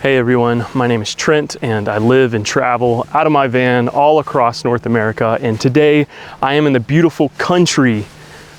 Hey everyone, my name is Trent and I live and travel out of my van all across North America, and today I am in the beautiful country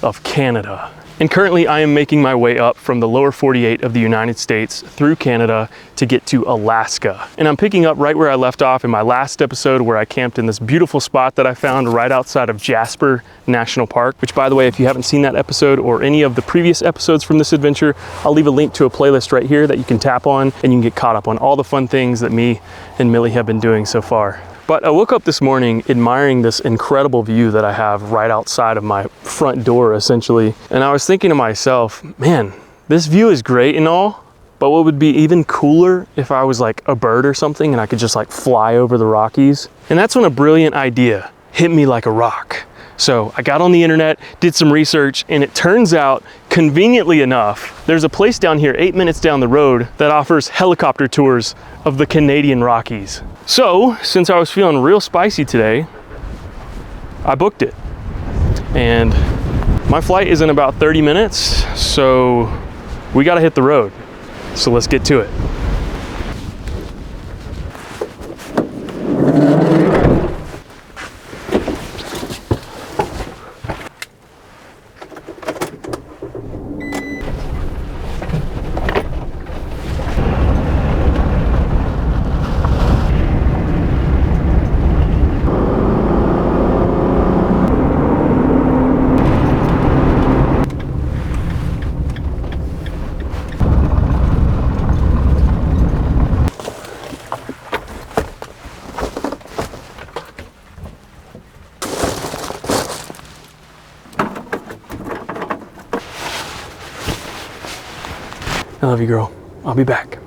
of Canada. And currently I am making my way up from the lower 48 of the United States through Canada to get to Alaska. And I'm picking up right where I left off in my last episode, where I camped in this beautiful spot that I found right outside of Jasper National Park, which, by the way, if you haven't seen that episode or any of the previous episodes from this adventure, I'll leave a link to a playlist right here that you can tap on and you can get caught up on all the fun things that me and Millie have been doing so far. But I woke up this morning admiring this incredible view that I have right outside of my front door, essentially. And I was thinking to myself, man, this view is great and all, but what would be even cooler if I was like a bird or something and I could just like fly over the Rockies. And that's when a brilliant idea hit me like a rock. So I got on the internet, did some research, and it turns out, conveniently enough, there's a place down here 8 minutes down the road that offers helicopter tours of the Canadian Rockies. So since I was feeling real spicy today, I booked it. And my flight is in about 30 minutes, so we gotta hit the road. So let's get to it. I love you, girl. I'll be back.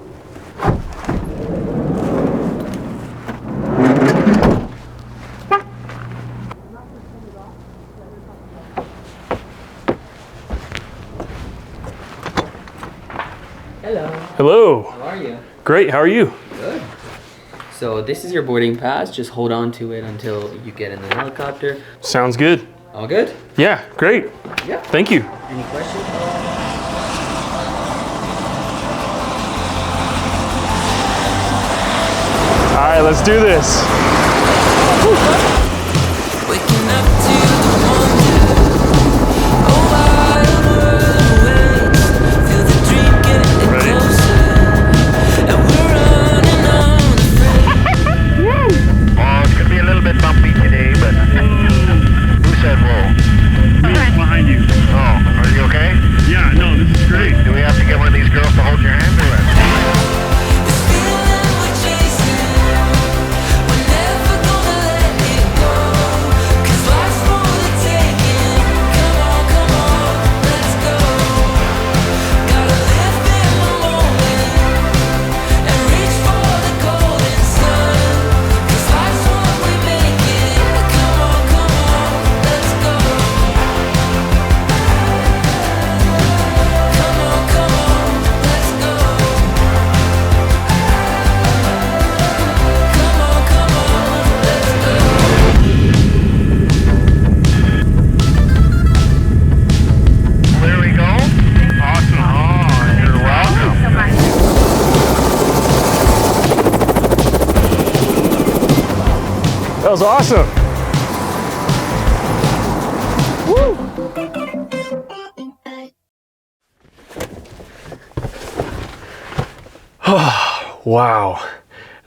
Hello. Hello. How are you? Great, how are you? Good. So this is your boarding pass. Just hold on to it until you get in the helicopter. Sounds good. All good? Yeah, great. Yeah. Thank you. Any questions? All right, let's do this. Waking up to the wonder, a wild world awaits. Feel the dream getting Ready? closer, and we're running on the Oh, it's gonna be a little bit bumpy today, but who said whoa? Me behind you. Oh, are you okay? Yeah, no, this is great. Do we have to get one of these girls to hold your hand or what? this feeling we're chasing. We're never gonna let it go, 'cause life's for the taking. Come on, let's go. Gotta live in the moment and reach for the golden sun, 'cause life's what we make it. Come on, let's go. Come on, let's go. Come on, let's go. There we go. Awesome. Oh, you're welcome. That was awesome. Wow,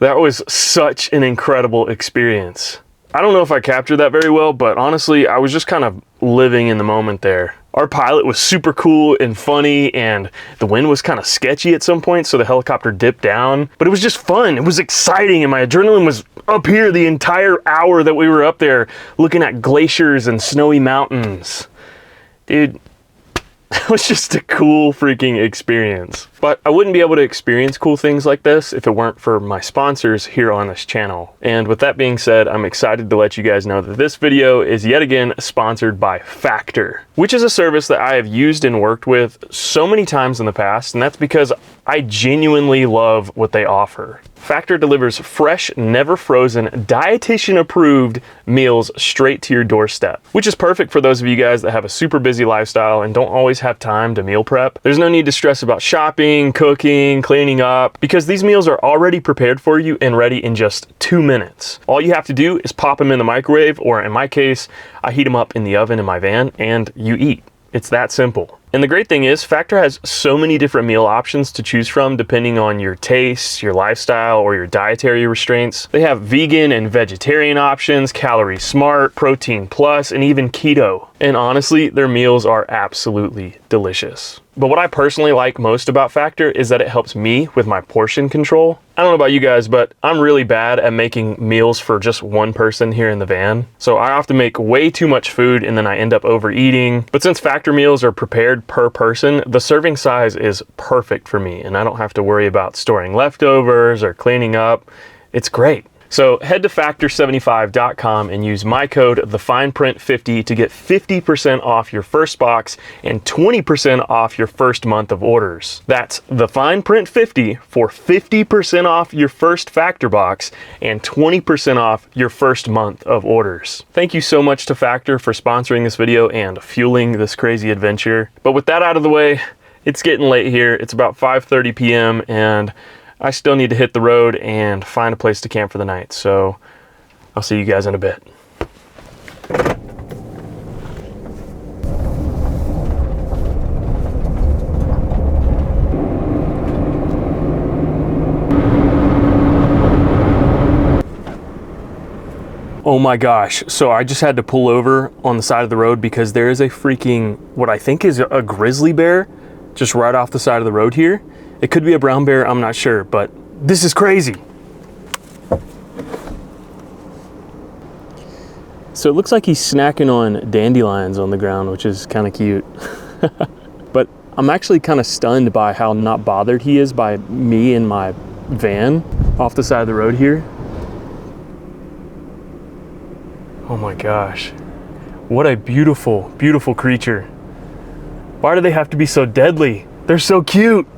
that was such an incredible experience. I don't know if I captured that very well, but honestly, I was just kind of living in the moment there. Our pilot was super cool and funny, and the wind was kind of sketchy at some point, so the helicopter dipped down, but it was just fun. It was exciting, and my adrenaline was up here the entire hour that we were up there looking at glaciers and snowy mountains. Dude, it was just a cool freaking experience. But I wouldn't be able to experience cool things like this if it weren't for my sponsors here on this channel. And with that being said, I'm excited to let you guys know that this video is yet again sponsored by Factor, which is a service that I have used and worked with so many times in the past, and that's because I genuinely love what they offer. Factor delivers fresh, never frozen, dietitian approved meals straight to your doorstep, which is perfect for those of you guys that have a super busy lifestyle and don't always have time to meal prep. There's no need to stress about shopping, cooking, cleaning up, because these meals are already prepared for you and ready in just 2 minutes. All you have to do is pop them in the microwave, or in my case, I heat them up in the oven in my van, and you eat. It's that simple. And the great thing is, Factor has so many different meal options to choose from depending on your tastes, your lifestyle, or your dietary restraints. They have vegan and vegetarian options, calorie smart, protein plus, and even keto. And honestly, their meals are absolutely delicious. But what I personally like most about Factor is that it helps me with my portion control. I don't know about you guys, but I'm really bad at making meals for just one person here in the van. So I often make way too much food and then I end up overeating. But since Factor meals are prepared per person, the serving size is perfect for me and I don't have to worry about storing leftovers or cleaning up. It's great. So head to factor75.com and use my code thefineprint50 to get 50% off your first box and 20% off your first month of orders. That's thefineprint50 for 50% off your first Factor box and 20% off your first month of orders. Thank you so much to Factor for sponsoring this video and fueling this crazy adventure. But with that out of the way, it's getting late here. It's about 5:30 p.m. and I still need to hit the road and find a place to camp for the night. So I'll see you guys in a bit. Oh my gosh. So I just had to pull over on the side of the road because there is a freaking, what I think is a grizzly bear just right off the side of the road here. It could be a brown bear, I'm not sure, but this is crazy. So it looks like he's snacking on dandelions on the ground, which is kind of cute. But I'm actually kind of stunned by how not bothered he is by me and my van off the side of the road here. Oh my gosh. What a beautiful, beautiful creature. Why do they have to be so deadly? They're so cute.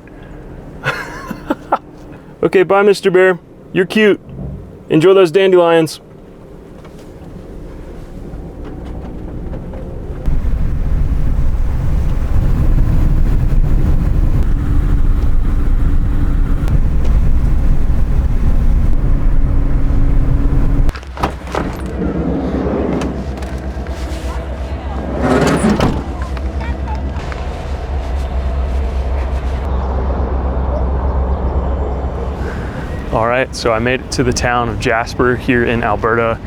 Okay, bye, Mr. Bear. You're cute. Enjoy those dandelions. All right, so I made it to the town of Jasper here in Alberta,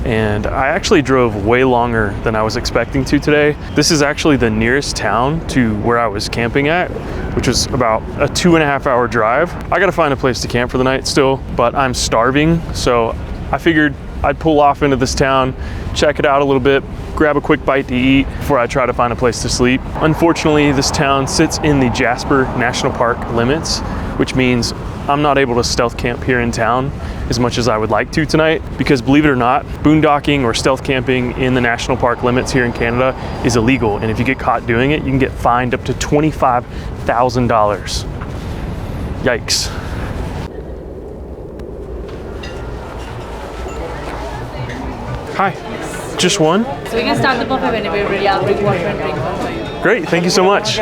and I actually drove way longer than I was expecting to today. This is actually the nearest town to where I was camping at, which was about a 2.5 hour drive. I gotta find a place to camp for the night still, but I'm starving, so I figured I'd pull off into this town, check it out a little bit, grab a quick bite to eat before I try to find a place to sleep. Unfortunately, this town sits in the Jasper National Park limits, which means I'm not able to stealth camp here in town as much as I would like to tonight, because believe it or not, boondocking or stealth camping in the national park limits here in Canada is illegal. And if you get caught doing it, you can get fined up to $25,000. Yikes. Hi, just one? So we can start the buffet whenever you're ready. I'll bring water and drink for you. Great, thank you so much.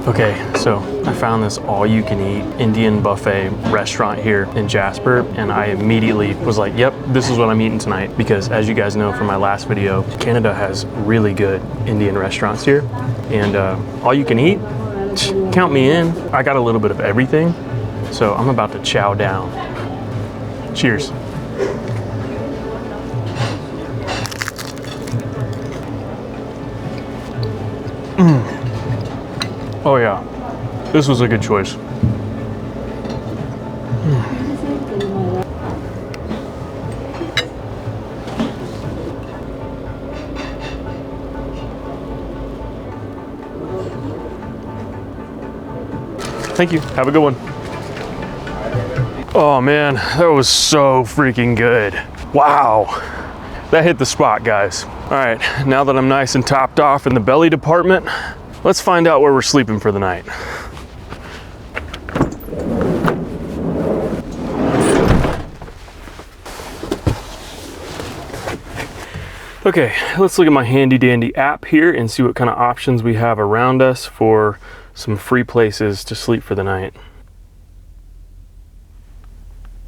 Okay, so I found this all-you-can-eat Indian buffet restaurant here in Jasper, and I immediately was like, yep, this is what I'm eating tonight, because as you guys know from my last video, Canada has really good Indian restaurants here, and all-you-can-eat, count me in. I got a little bit of everything, so I'm about to chow down. Cheers. Oh yeah, this was a good choice. Thank you. Have a good one. Oh man, that was so freaking good. Wow. That hit the spot, guys. All right, now that I'm nice and topped off in the belly department, let's find out where we're sleeping for the night. Okay, let's look at my handy dandy app here and see what kind of options we have around us for some free places to sleep for the night.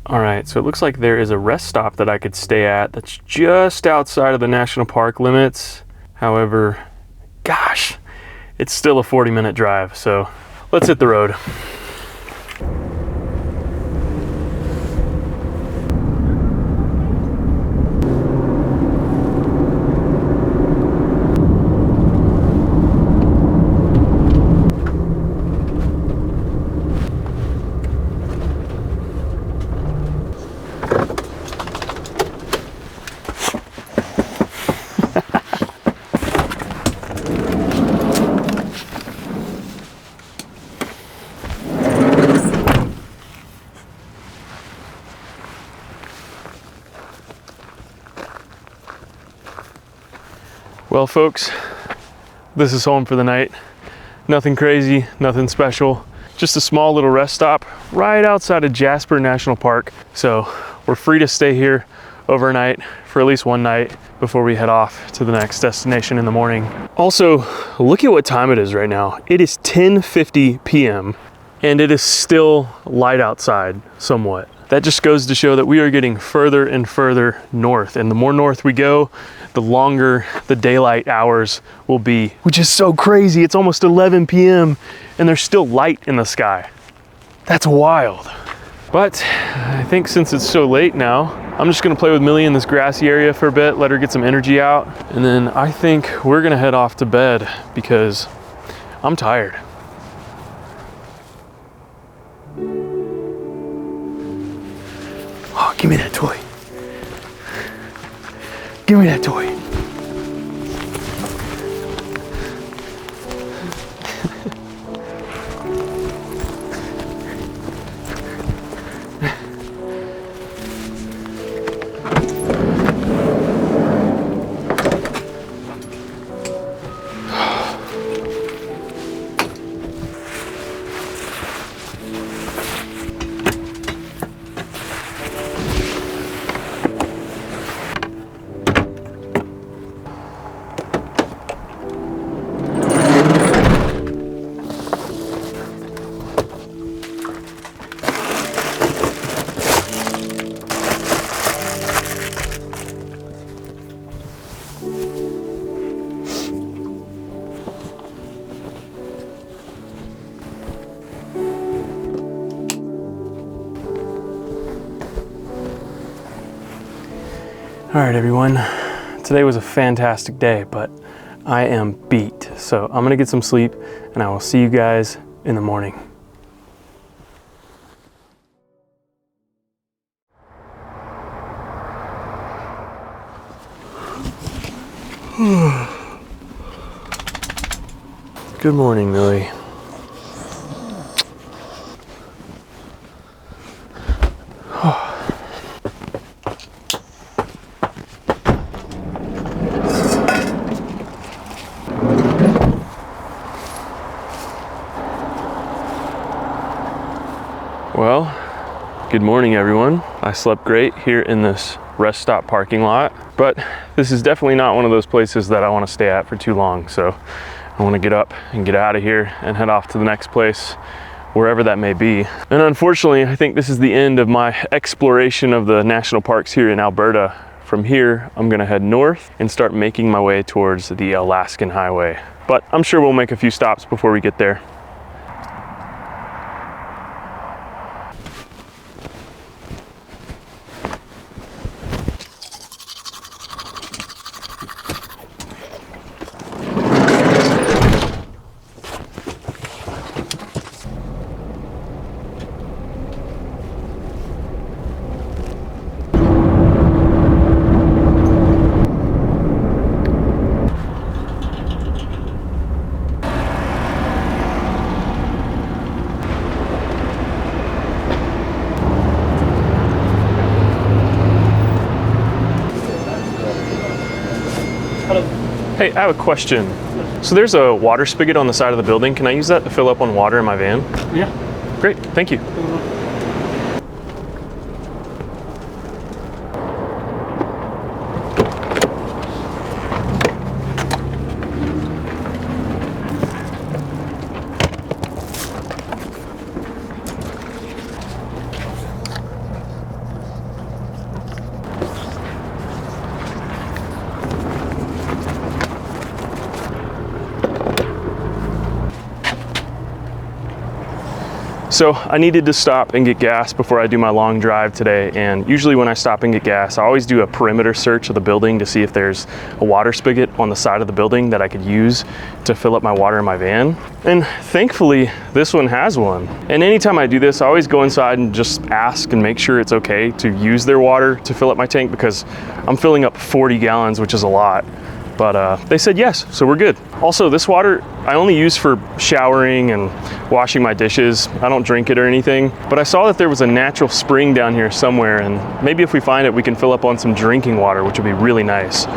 All right, so it looks like there is a rest stop that I could stay at that's just outside of the national park limits. However, gosh, it's still a 40-minute drive, so let's hit the road. Well, folks, this is home for the night. Nothing crazy, nothing special, just a small little rest stop right outside of Jasper National Park. So we're free to stay here overnight for at least one night before we head off to the next destination in the morning. Also, look at what time it is right now. It is 10:50 p.m. and it is still light outside somewhat. That just goes to show that we are getting further and further north, and the more north we go, the longer the daylight hours will be, which is so crazy. It's almost 11 p.m. and there's still light in the sky. That's wild. But I think since it's so late now, I'm just gonna play with Millie in this grassy area for a bit, let her get some energy out, and then I think we're gonna head off to bed because I'm tired. Oh, give me that toy. Give me that toy. All right, everyone. Today was a fantastic day, but I am beat. So I'm gonna get some sleep and I will see you guys in the morning. Good morning, Millie. Well, good morning, everyone. I slept great here in this rest stop parking lot, but this is definitely not one of those places that I want to stay at for too long. So I want to get up and get out of here and head off to the next place, wherever that may be. And unfortunately, I think this is the end of my exploration of the national parks here in Alberta. From here, I'm gonna head north and start making my way towards the Alaskan Highway. But I'm sure we'll make a few stops before we get there. Hey, I have a question. So there's a water spigot on the side of the building. Can I use that to fill up on water in my van? Yeah. Great, thank you. So I needed to stop and get gas before I do my long drive today, and usually when I stop and get gas, I always do a perimeter search of the building to see if there's a water spigot on the side of the building that I could use to fill up my water in my van. And thankfully, this one has one. And anytime I do this, I always go inside and just ask and make sure it's okay to use their water to fill up my tank, because I'm filling up 40 gallons, which is a lot. But they said yes, so we're good. Also, this water I only use for showering and washing my dishes. I don't drink it or anything. But I saw that there was a natural spring down here somewhere, and maybe if we find it, we can fill up on some drinking water, which would be really nice.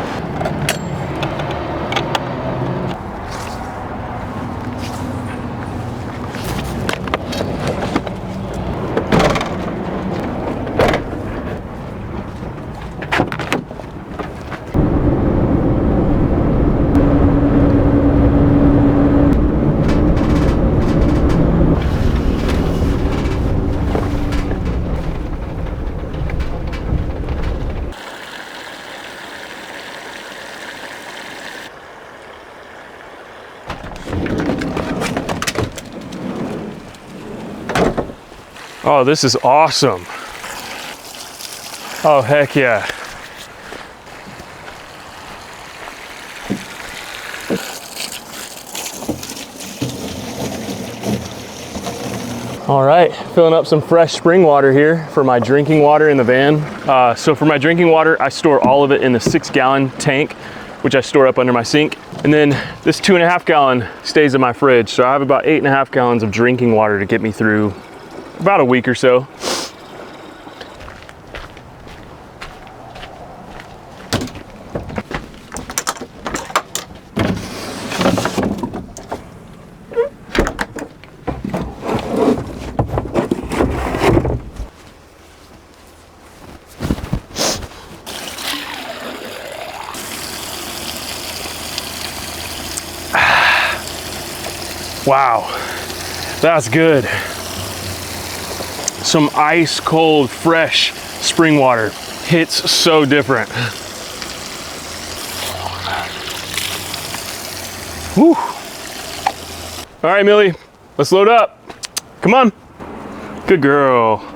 Oh, this is awesome. Oh, heck yeah. All right, filling up some fresh spring water here for my drinking water in the van. So for my drinking water, I store all of it in the 6-gallon tank, which I store up under my sink. And then this 2.5 gallon stays in my fridge. So I have about 8.5 gallons of drinking water to get me through about a week or so. Wow, that's good. Some ice cold, fresh spring water hits so different. Whew. All right, Millie, let's load up. Come on. Good girl.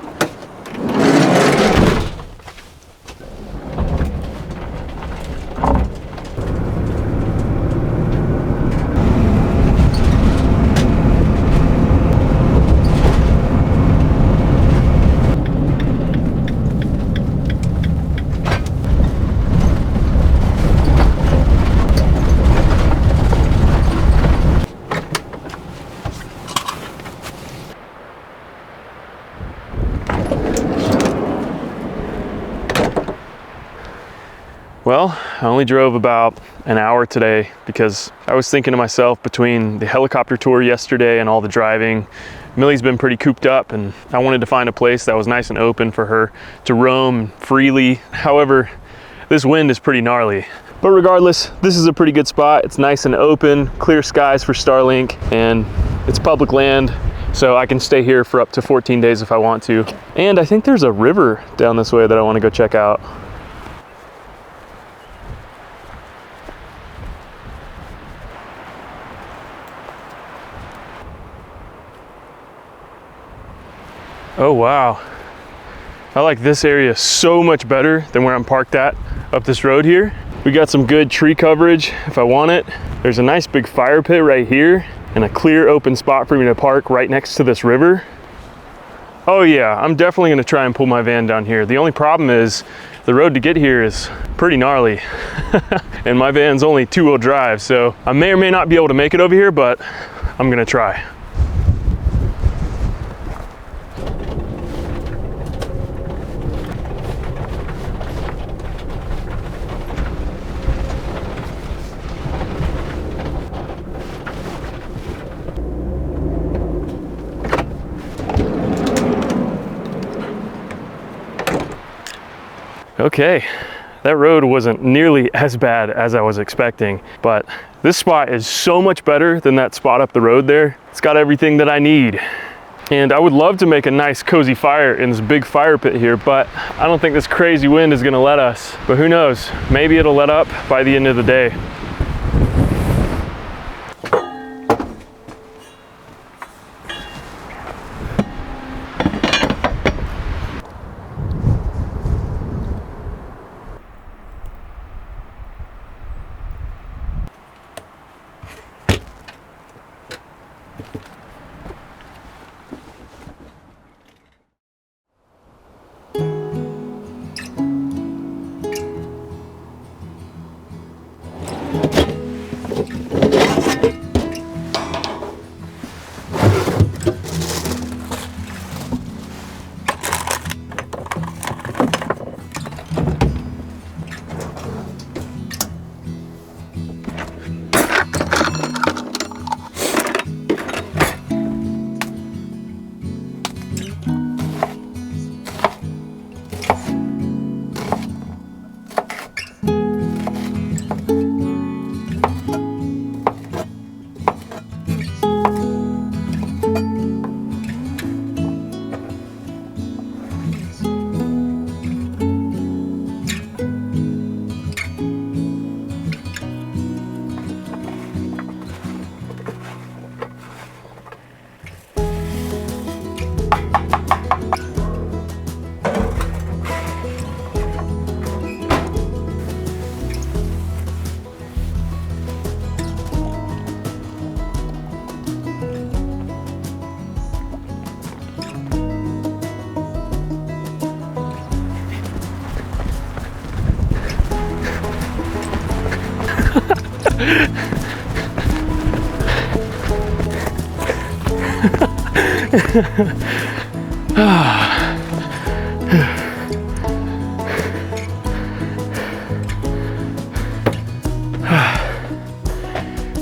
Well, I only drove about an hour today because I was thinking to myself, between the helicopter tour yesterday and all the driving, Millie's been pretty cooped up, and I wanted to find a place that was nice and open for her to roam freely. However, this wind is pretty gnarly. But regardless, this is a pretty good spot. It's nice and open, clear skies for Starlink, and it's public land, so I can stay here for up to 14 days if I want to. And I think there's a river down this way that I want to go check out. Oh wow, I like this area so much better than where I'm parked at up this road here. We got some good tree coverage if I want it. There's a nice big fire pit right here and a clear open spot for me to park right next to this river. Oh yeah, I'm definitely gonna try and pull my van down here. The only problem is the road to get here is pretty gnarly and my van's only 2-wheel drive, so I may or may not be able to make it over here, but I'm gonna try. Okay, that road wasn't nearly as bad as I was expecting, but this spot is so much better than that spot up the road there. It's got everything that I need. And I would love to make a nice cozy fire in this big fire pit here, but I don't think this crazy wind is gonna let us. But who knows, maybe it'll let up by the end of the day.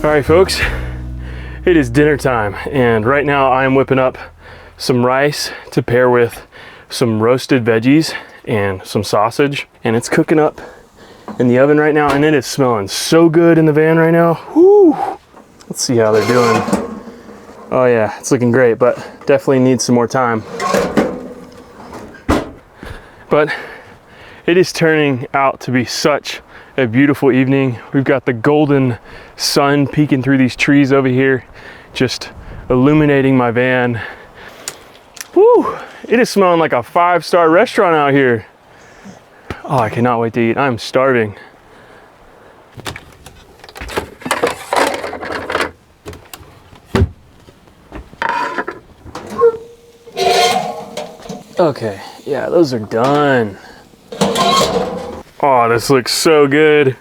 All right, folks, it is dinner time, and right now I am whipping up some rice to pair with some roasted veggies and some sausage, and it's cooking up in the oven right now, and it is smelling so good in the van right now. Woo! Let's see how they're doing. Oh yeah, it's looking great, but definitely needs some more time. But it is turning out to be such a beautiful evening. We've got the golden sun peeking through these trees over here, just illuminating my van. Woo! It is smelling like a 5-star restaurant out here. Oh, I cannot wait to eat. I'm starving. Okay, yeah, those are done. Oh, this looks so good.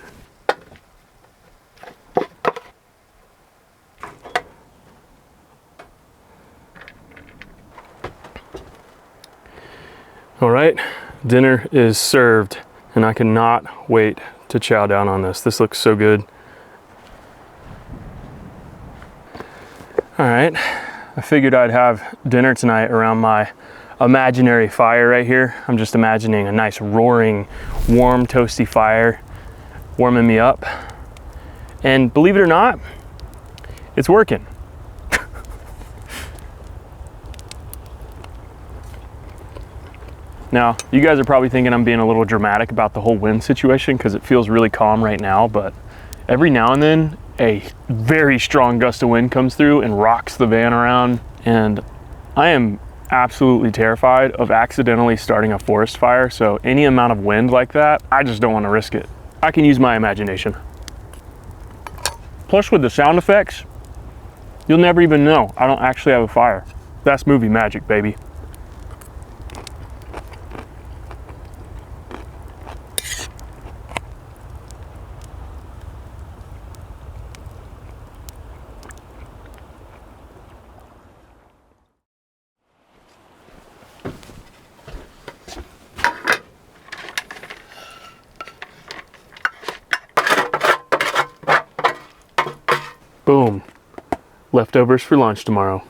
All right, dinner is served, and I cannot wait to chow down on this. This looks so good. All right, I figured I'd have dinner tonight around my imaginary fire right here. I'm just imagining a nice roaring, warm, toasty fire warming me up. And believe it or not, it's working. Now, you guys are probably thinking I'm being a little dramatic about the whole wind situation because it feels really calm right now, but every now and then a very strong gust of wind comes through and rocks the van around, and I am absolutely terrified of accidentally starting a forest fire. So any amount of wind like that, I just don't want to risk it. I can use my imagination. Plus with the sound effects, you'll never even know I don't actually have a fire. That's movie magic, baby. Boom. Leftovers for lunch tomorrow.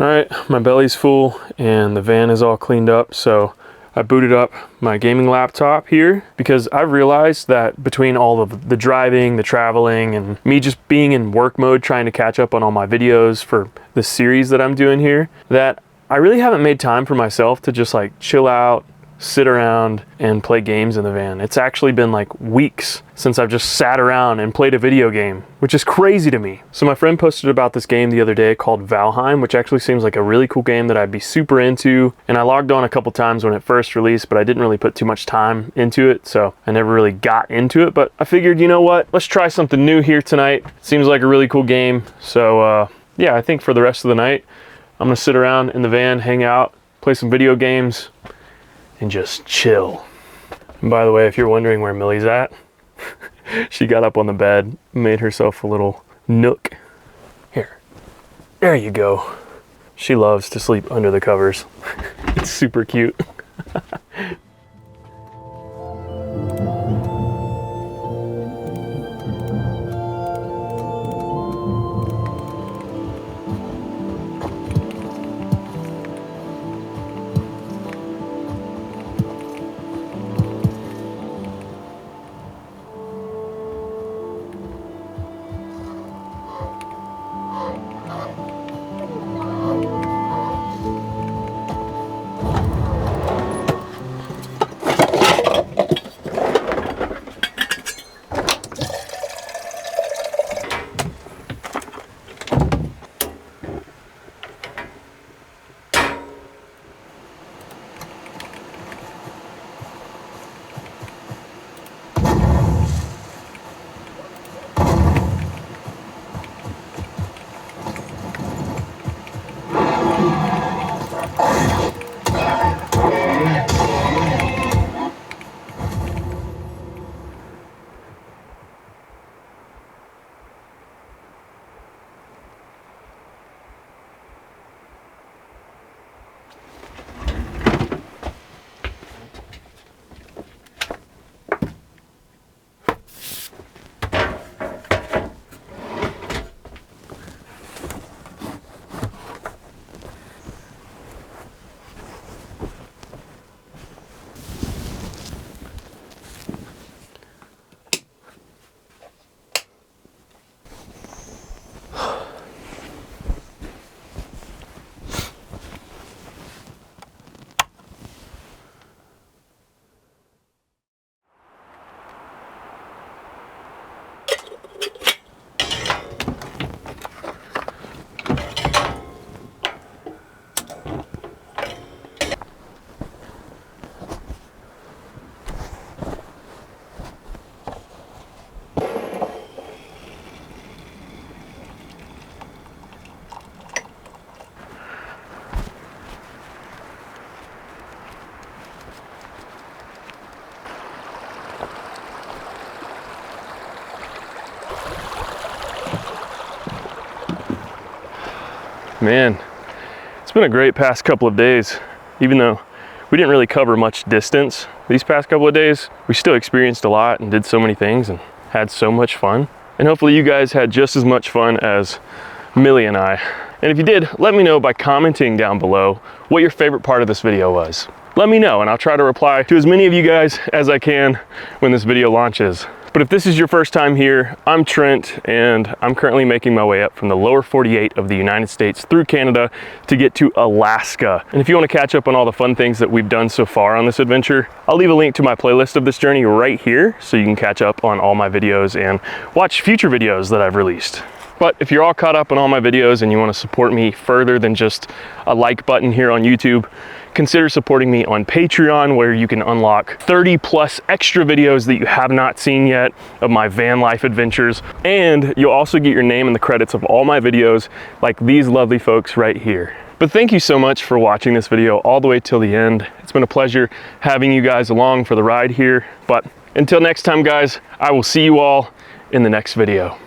All right, my belly's full and the van is all cleaned up, so I booted up my gaming laptop here because I've realized that between all of the driving, the traveling, and me just being in work mode trying to catch up on all my videos for the series that I'm doing here, that I really haven't made time for myself to just like chill out, sit around and play games in the van. It's actually been like weeks since I've just sat around and played a video game, which is crazy to me. So my friend posted about this game the other day called Valheim, which actually seems like a really cool game that I'd be super into. And I logged on a couple times when it first released, but I didn't really put too much time into it, so I never really got into it. But I figured, you know what, let's try something new here tonight. Seems like a really cool game. So yeah, I think for the rest of the night, I'm gonna sit around in the van, hang out, play some video games, and just chill. And by the way, if you're wondering where Millie's at, she got up on the bed, made herself a little nook. Here, there you go. She loves to sleep under the covers. It's super cute. Man, it's been a great past couple of days. Even though we didn't really cover much distance these past couple of days, we still experienced a lot and did so many things and had so much fun. And hopefully you guys had just as much fun as Millie and I. And if you did, let me know by commenting down below what your favorite part of this video was. Let me know and I'll try to reply to as many of you guys as I can when this video launches. But if this is your first time here, I'm Trent and I'm currently making my way up from the lower 48 of the United States through Canada to get to Alaska. And if you want to catch up on all the fun things that we've done so far on this adventure, I'll leave a link to my playlist of this journey right here so you can catch up on all my videos and watch future videos that I've released. But if you're all caught up on all my videos and you want to support me further than just a like button here on YouTube, consider supporting me on Patreon, where you can unlock 30 plus extra videos that you have not seen yet of my van life adventures. And you'll also get your name in the credits of all my videos like these lovely folks right here. But thank you so much for watching this video all the way till the end. It's been a pleasure having you guys along for the ride here. But until next time, guys, I will see you all in the next video.